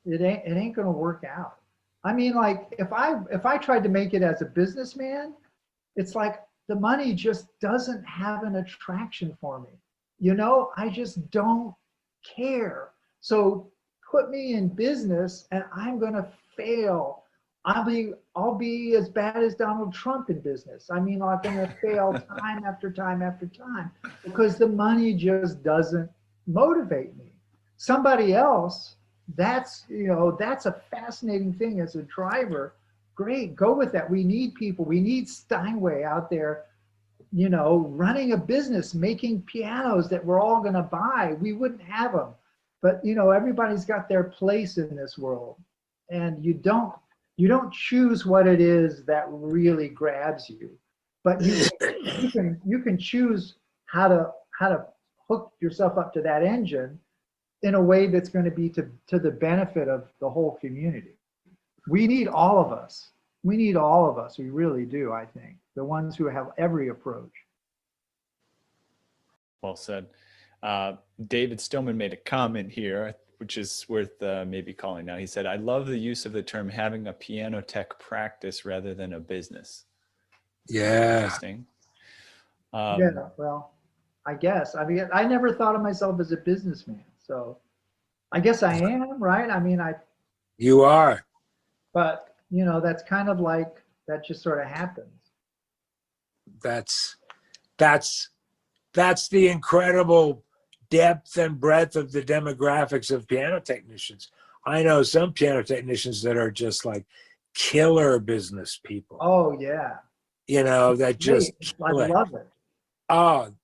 It ain't going to work out. I mean, like if I tried to make it as a businessman, it's like the money just doesn't have an attraction for me. You know, I just don't care. So put me in business and I'm going to fail. I'll be as bad as Donald Trump in business. I mean, I'm going to fail time after time after time because the money just doesn't motivate me. Somebody else, that's a fascinating thing as a driver. Great, go with that. We need people. We need Steinway out there, running a business, making pianos that we're all going to buy. We wouldn't have them. But, everybody's got their place in this world. And you don't choose what it is that really grabs you, but you can choose how to hook yourself up to that engine in a way that's going to be to the benefit of the whole community. We need all of us. We need all of us. We really do, I think. The ones who have every approach. Well said. David Stillman made a comment here, which is worth maybe calling out. He said, I love the use of the term having a piano tech practice rather than a business. Yeah. Interesting. Yeah, well, I guess. I mean, I never thought of myself as a businessman. So I guess I am, right? I mean, You are. but you know, that's kind of like, that just sort of happens. That's the incredible depth and breadth of the demographics of piano technicians. I know some piano technicians that are just like killer business people. Oh yeah. You know, that just I love it. Oh,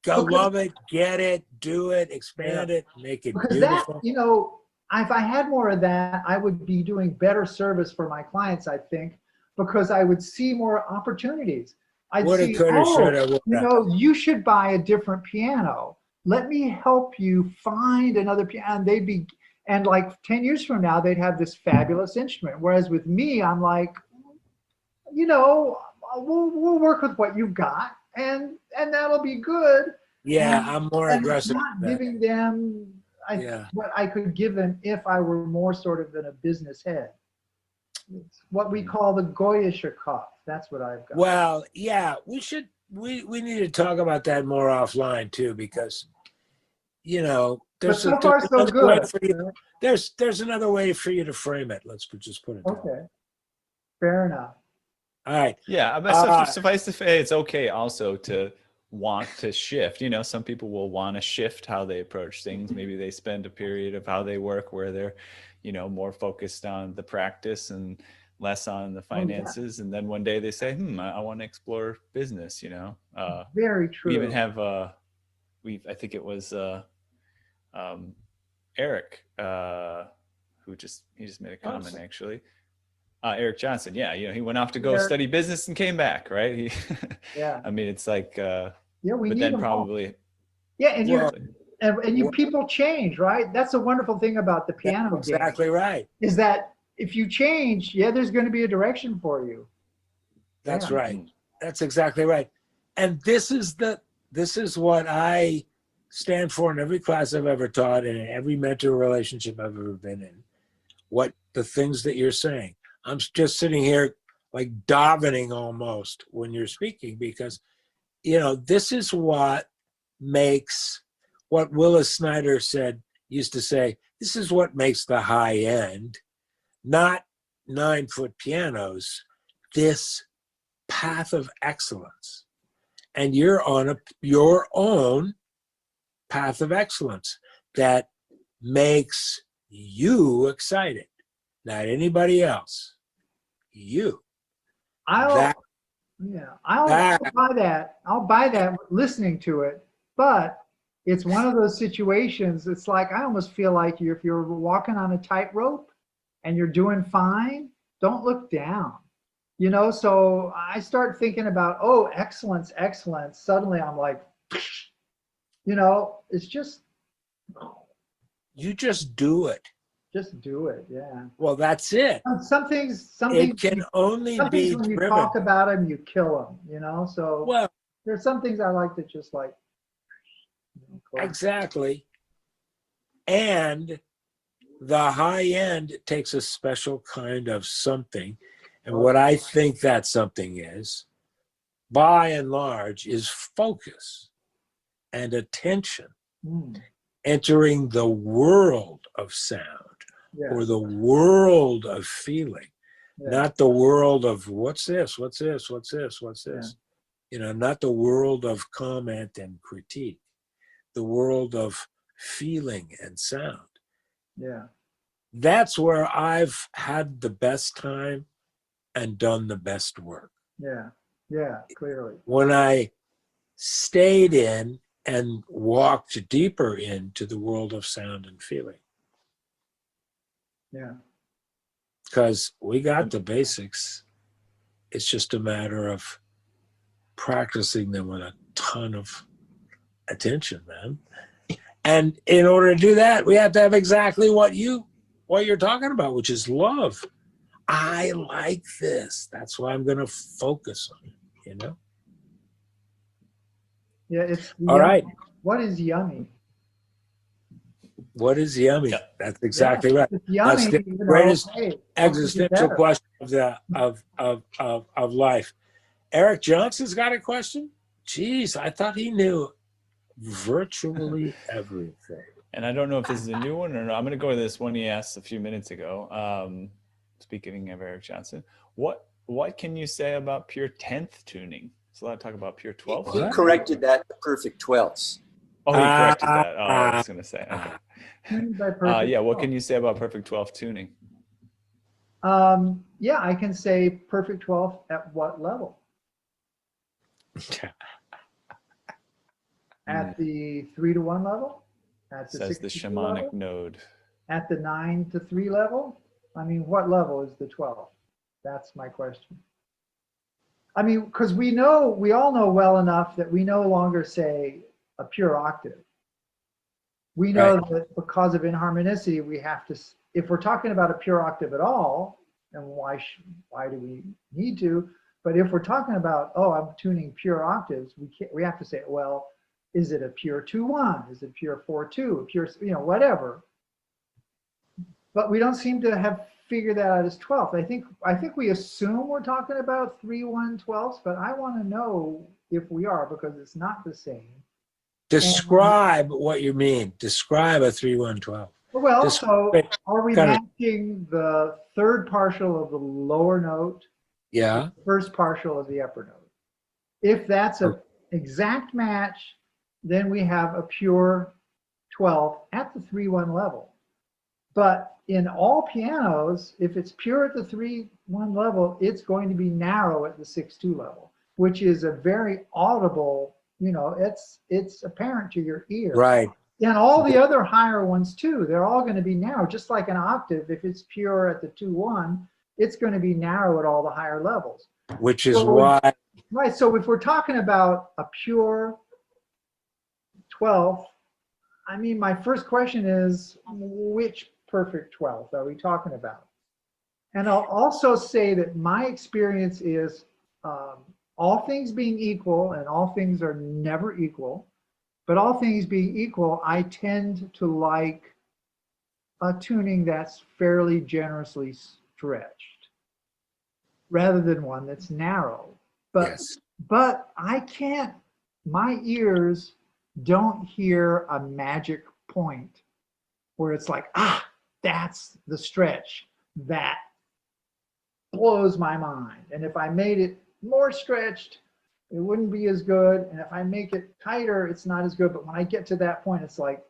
go love it, get it, do it, expand it, make it Because beautiful. that, you know, if I had more of that, I would be doing better service for my clients, I think, because I would see more opportunities. I'd Woulda, see, coulda, oh, shoulda, you woulda. know, you should buy a different piano. Let me help you find another piano. And they'd be, and like 10 years from now, they'd have this fabulous instrument. Whereas with me, I'm like, you know, we'll work with what you've got, and that'll be good. Yeah, And- I'm more and aggressive. not with that. giving them Yeah. what I could give them if I were more sort of in a business head. It's what we call the Goyischer Kopf. That's what I've got. Well, yeah, we need to talk about that more offline too, because you know, But so far, so another way good. for you, there's another way for you to frame it. Let's just put it that way. Okay, fair enough. All right. Yeah, but suffice to say, it's okay also to want to shift. You know, some people will want to shift how they approach things. Maybe they spend a period of how they work where they're, you know, more focused on the practice and less on the finances. And then one day they say, I want to explore business, you know. Very true. We even have, I think it was Eric, he just made a comment actually. Eric Johnson. Yeah. You know, he went off to go study business and came back. Right. Yeah. I mean, it's like, we but need then them probably. all. Yeah. And you people change, right? That's a wonderful thing about the piano game. Exactly right. Is that if you change, there's going to be a direction for you. That's right. That's exactly right. And this is what I stand for in every class I've ever taught and in every mentor relationship I've ever been in. What the things that you're saying. I'm just sitting here like davening almost when you're speaking, because, you know, this is what makes what Willis Snyder used to say, this is what makes the high end, not 9-foot pianos, this path of excellence. And you're on your own path of excellence that makes you excited, not anybody else. You. I'll buy that. I'll buy that listening to it. But it's one of those situations, it's like, I almost feel like if you're walking on a tightrope and you're doing fine, don't look down. You know, so I start thinking about, excellence. Suddenly I'm like, you know, it's just. You just do it. Just do it, yeah. Well, that's it. Some things it can only be when you driven. talk about them, you kill them, you know? So well, there's some things I like to just like. Exactly. And the high end takes a special kind of something. And what I think that something is, by and large, is focus and attention, entering the world of sound or the world of feeling, not the world of what's this. You know, not the world of comment and critique, the world of feeling and sound. Yeah. That's where I've had the best time and done the best work. Yeah. Yeah, clearly. When I stayed in and walked deeper into the world of sound and feeling. Yeah. Because we got the basics. It's just a matter of practicing them with a ton of attention, man. And in order to do that, we have to have exactly what you're talking about, which is love. I like this. That's why I'm going to focus on it, you know? Yeah, it's all right. What is yummy? What is yummy? Yeah. That's exactly right. Yummy, that's the greatest existential question of life. Eric Johnson's got a question? Jeez, I thought he knew virtually everything. And I don't know if this is a new one or not. I'm going to go with this one he asked a few minutes ago. Speaking of Eric Johnson, what can you say about pure 10th tuning? There's a lot of talk about pure 12th. He corrected that to perfect 12ths. Oh, he corrected that. Oh, I was going to say. Okay. Tuned by perfect Yeah, what 12. can you say about perfect 12th tuning? Yeah, I can say perfect 12 at what level? At the 3-to-1 level? At the Says the 6-to-2 shamanic level? node. At the 9-to-3 level? I mean, what level is the 12? That's my question. I mean, because we all know well enough that we no longer say a pure octave. We know that because of inharmonicity, we have to, if we're talking about a pure octave at all, and why do we need to? But if we're talking about, oh, I'm tuning pure octaves, we have to say, well, is it a pure 2-1? Is it pure 4-2? A pure, whatever. But we don't seem to have figured that out as 12th. I think we assume we're talking about 3-1-12ths, but I want to know if we are, because it's not the same. Describe what you mean. Describe a 3-1-12. Well, so are we matching the third partial of the lower note? Yeah. First partial of the upper note. If that's an exact match, then we have a pure 12 at the 3-1 level. But in all pianos, if it's pure at the 3-1 level, it's going to be narrow at the 6-2 level, which is a very audible, it's apparent to your ear. Right. And all the other higher ones too, they're all going to be narrow, just like an octave. If it's pure at the 2-1, it's going to be narrow at all the higher levels. Which is why. Right. So if we're talking about a pure 12th, I mean, my first question is, which perfect 12th are we talking about? And I'll also say that my experience is all things being equal, and all things are never equal, but all things being equal, I tend to like a tuning that's fairly generously stretched rather than one that's narrow. But, Yes. but I can't, my ears don't hear a magic point where it's like, that's the stretch that blows my mind. And if I made it more stretched, it wouldn't be as good. And if I make it tighter, it's not as good. But when I get to that point, it's like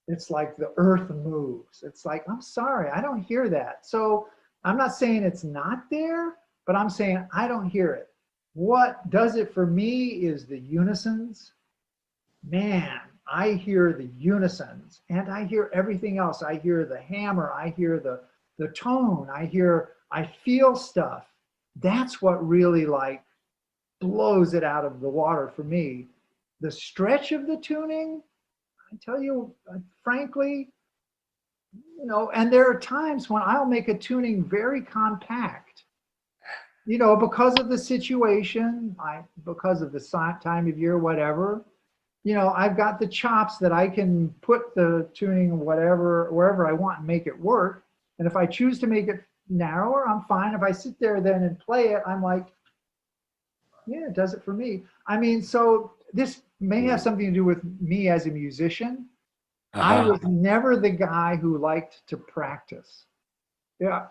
the earth moves. It's like, I'm sorry, I don't hear that. So I'm not saying it's not there, but I'm saying I don't hear it. What does it for me is the unisons. Man, I hear the unisons, and I hear everything else. I hear the hammer, I hear the tone, I feel stuff. That's what really like blows it out of the water for me. The stretch of the tuning, I tell you, frankly, and there are times when I'll make a tuning very compact, because of the situation, because of the time of year, whatever. I've got the chops that I can put the tuning wherever I want and make it work. And if I choose to make it narrower, I'm fine. If I sit there then and play it, I'm like, yeah, it does it for me. I mean, so this may have something to do with me as a musician. I was never the guy who liked to practice. Yeah,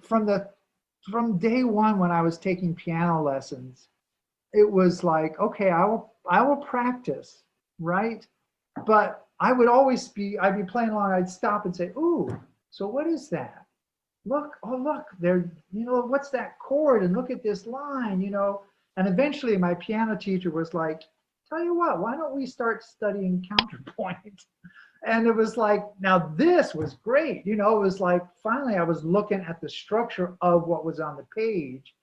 from day one when I was taking piano lessons, it was like, okay, I will practice, right? But I'd be playing along, I'd stop and say, ooh, so what is that? Look, there, what's that chord? And look at this line, And eventually my piano teacher was like, tell you what, why don't we start studying counterpoint? And it was like, now this was great. It was like, finally I was looking at the structure of what was on the page.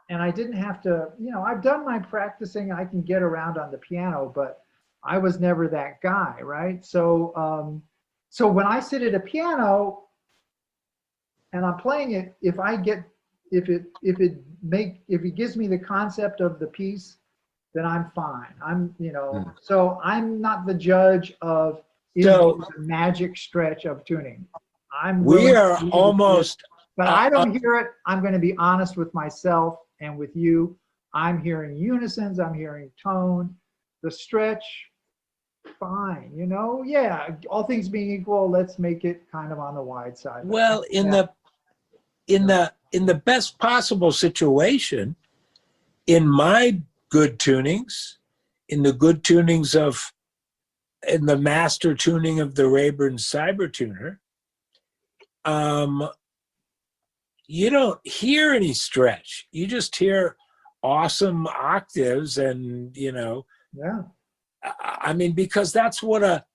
And I didn't have to, I've done my practicing, I can get around on the piano, but I was never that guy, right? So, so when I sit at a piano and I'm playing it, if it gives me the concept of the piece, then I'm fine. So I'm not the judge of the magic stretch of tuning. We are almost, but I don't hear it. I'm going to be honest with myself and with you. I'm hearing unisons, I'm hearing tone, the stretch, fine. Yeah, all things being equal, let's make it kind of on the wide side. Well, in the best possible situation, in my good tunings, in the master tuning of the Rayburn Cyber Tuner, you don't hear any stretch. You just hear awesome octaves, and Yeah. I mean, because that's what a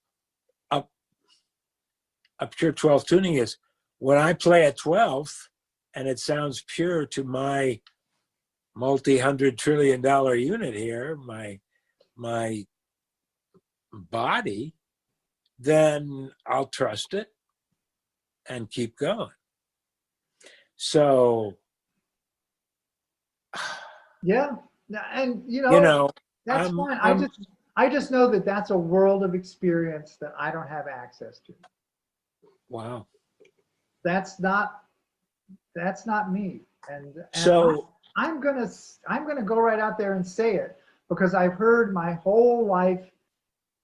pure 12 tuning is. When I play a 12th and it sounds pure to my multi-$100 trillion unit here, my body, then I'll trust it and keep going. So, Yeah. And that's I'm- fine. I'm- I just know that that's a world of experience that I don't have access to. wow. That's not me. And So I'm gonna go right out there and say it, because I've heard my whole life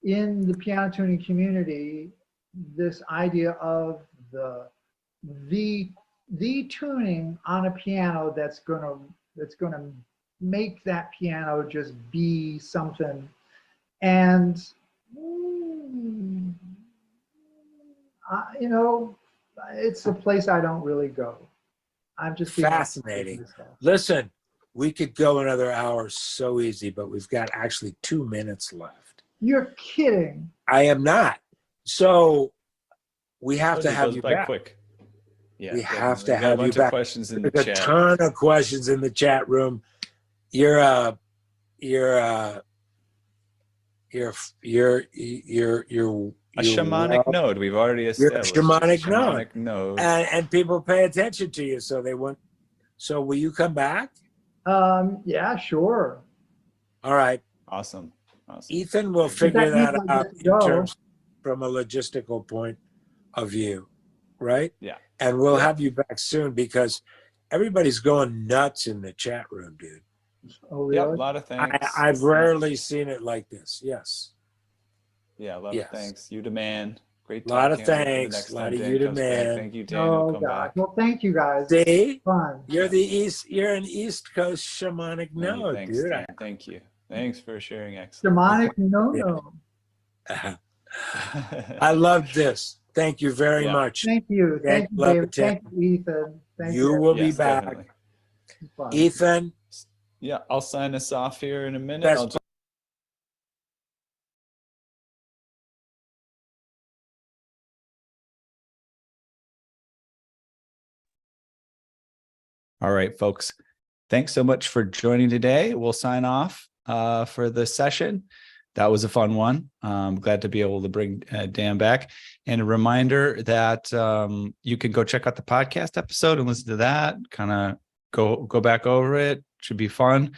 in the piano tuning community this idea of the tuning on a piano that's gonna make that piano just be something. And it's a place I don't really go. I'm just being fascinating. Listen, we could go another hour so easy, but we've got actually 2 minutes left. You're kidding. I am not. So we have to It have goes you by back. quick. Yeah, We have to definitely. Got have a bunch you back. of questions in the There's a chat. ton of questions in the chat room. You're a shamanic node. We've already You're a established. shamanic node. node. And people pay attention to you, so they want. So will you come back? Yeah, sure. All right. Awesome. Ethan will But figure that that means I out get to in go. terms from a logistical point of view, right? Yeah. And we'll have you back soon, because everybody's going nuts in the chat room, dude. Oh, Yep, a really? lot of thanks. I've rarely seen it like this. Yes. Yeah, a lot Yes. of thanks. You demand. Great Lot of talking. I'll look for the thanks. next Lot time of Dan you comes back. demand. Thank you, Dan. Oh, Come God. back. Well, thank you guys. See, Fun. you're an East Coast shamanic Many node, thanks, dude. Dan. Thank you. Thanks for sharing excellence. Demonic no. I love this. Thank you very Yeah. much. Thank you. Yeah, Thank you, love David. it, Tim. Thank you, Ethan. Thank You you. will be Yes, back. definitely. Fun. Ethan, Yeah, I'll sign us off here in a minute. Best I'll just All right, folks. Thanks so much for joining today. We'll sign off for the session. That was a fun one. I'm glad to be able to bring Dan back. And a reminder that you can go check out the podcast episode and listen to that. Kind of go back over it. Should be fun.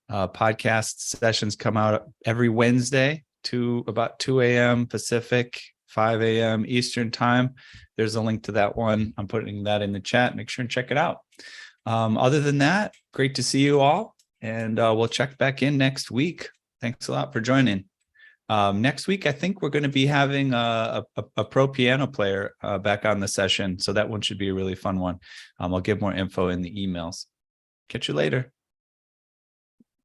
Podcast sessions come out every Wednesday to about 2 a.m. Pacific, 5 a.m. Eastern time. There's a link to that one. I'm putting that in the chat. Make sure and check it out. Other than that, great to see you all. And we'll check back in next week. Thanks a lot for joining. Next week, I think we're going to be having a pro piano player back on the session. So that one should be a really fun one. I'll give more info in the emails. Catch you later.